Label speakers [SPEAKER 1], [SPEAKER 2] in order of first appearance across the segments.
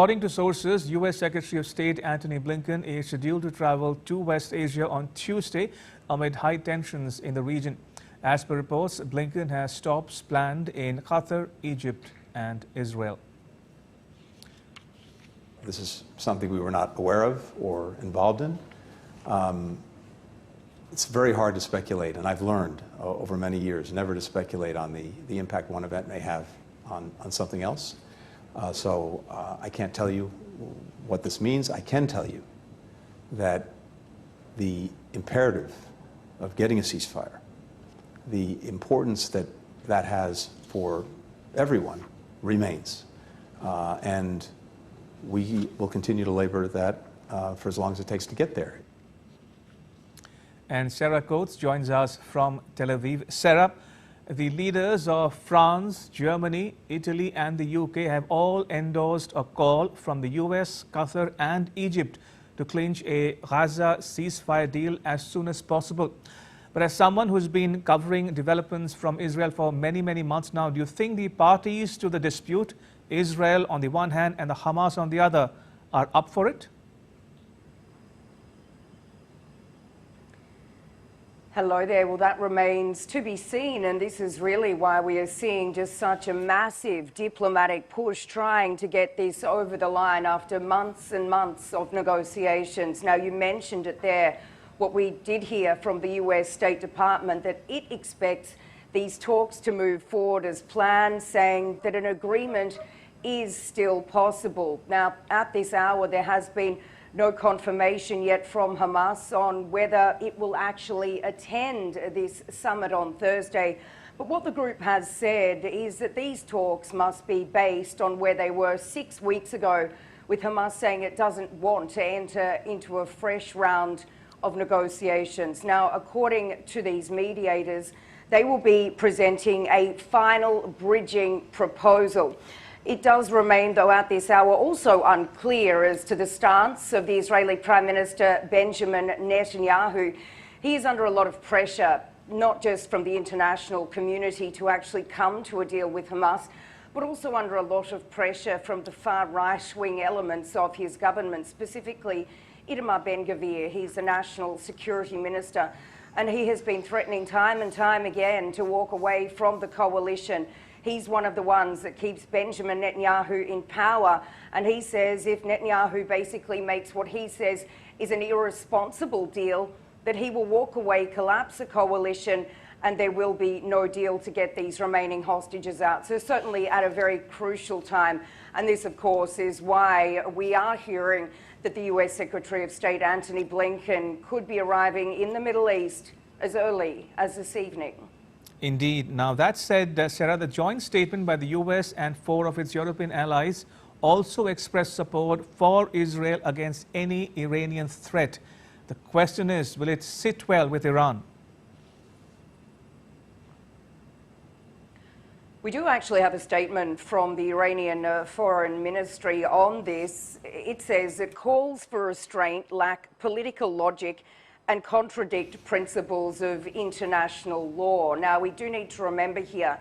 [SPEAKER 1] According to sources, U.S. Secretary of State Antony Blinken is scheduled to travel to West Asia on Tuesday amid high tensions in the region. As per reports, Blinken has stops planned in Qatar, Egypt and Israel.
[SPEAKER 2] This is something we were not aware of or involved in. It's very hard to speculate, and I've learned over many years never to speculate on the impact one event may have on something else. So I can't tell you what this means. I can tell you that the imperative of getting a ceasefire, the importance that that has for everyone remains. And we will continue to labor that for as long as it takes to get there.
[SPEAKER 1] And Sarah Coates joins us from Tel Aviv. Sarah, the leaders of France, Germany, Italy and the UK have all endorsed a call from the US, Qatar and Egypt to clinch a Gaza ceasefire deal as soon as possible. But as someone who's been covering developments from Israel for many months now, do you think the parties to the dispute, Israel on the one hand and the Hamas on the other, are up for it?
[SPEAKER 3] Hello there. Well, that remains to be seen, and this is really why we are seeing just such a massive diplomatic push trying to get this over the line after months and months of negotiations. Now, you mentioned it there, what we did hear from the US State Department, that it expects these talks to move forward as planned, saying that an agreement is still possible. Now, at this hour, there has been no confirmation yet from Hamas on whether it will actually attend this summit on Thursday. But what the group has said is that these talks must be based on where they were 6 weeks ago, with Hamas saying it doesn't want to enter into a fresh round of negotiations. Now, according to these mediators, they will be presenting a final bridging proposal. It does remain, though, at this hour also unclear as to the stance of the Israeli Prime Minister Benjamin Netanyahu. He is under a lot of pressure, not just from the international community to actually come to a deal with Hamas, but also under a lot of pressure from the far right-wing elements of his government, specifically Itamar Ben-Gvir. He's the National Security Minister, and he has been threatening time and time again to walk away from the coalition. He's one of the ones that keeps Benjamin Netanyahu in power, and he says if Netanyahu basically makes what he says is an irresponsible deal, that he will walk away, collapse the coalition, and there will be no deal to get these remaining hostages out. So certainly at a very crucial time, and this of course is why we are hearing that the US Secretary of State Antony Blinken could be arriving in the Middle East as early as this evening.
[SPEAKER 1] Indeed. Now, that said, Sarah, the joint statement by the US and 4 of its European allies also expressed support for Israel against any Iranian threat. The question is, will it sit well with Iran?
[SPEAKER 3] We do actually have a statement from the Iranian Foreign Ministry on this. It says it calls for restraint, lack political logic and contradict principles of international law. Now, we do need to remember here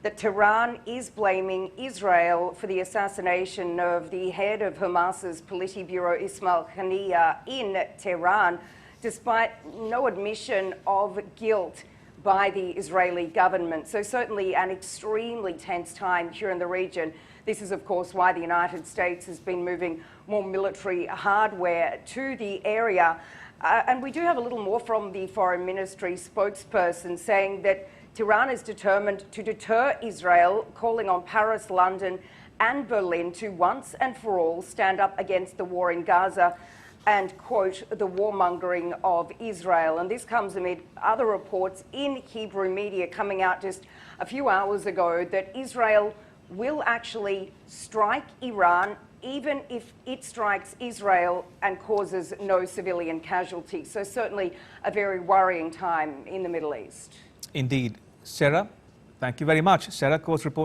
[SPEAKER 3] that Tehran is blaming Israel for the assassination of the head of Hamas's Politburo, Ismail Haniyeh, in Tehran, despite no admission of guilt by the Israeli government. So certainly an extremely tense time here in the region. This is, of course, why the United States has been moving more military hardware to the area. And we do have a little more from the Foreign Ministry spokesperson saying that Tehran is determined to deter Israel, calling on Paris, London and Berlin to once and for all stand up against the war in Gaza and, quote, the warmongering of Israel. And this comes amid other reports in Hebrew media coming out just a few hours ago that Israel will actually strike Iran even if it strikes Israel and causes no civilian casualties. So certainly a very worrying time in the Middle East.
[SPEAKER 1] Indeed. Sarah, thank you very much. Sarah Coates reporting.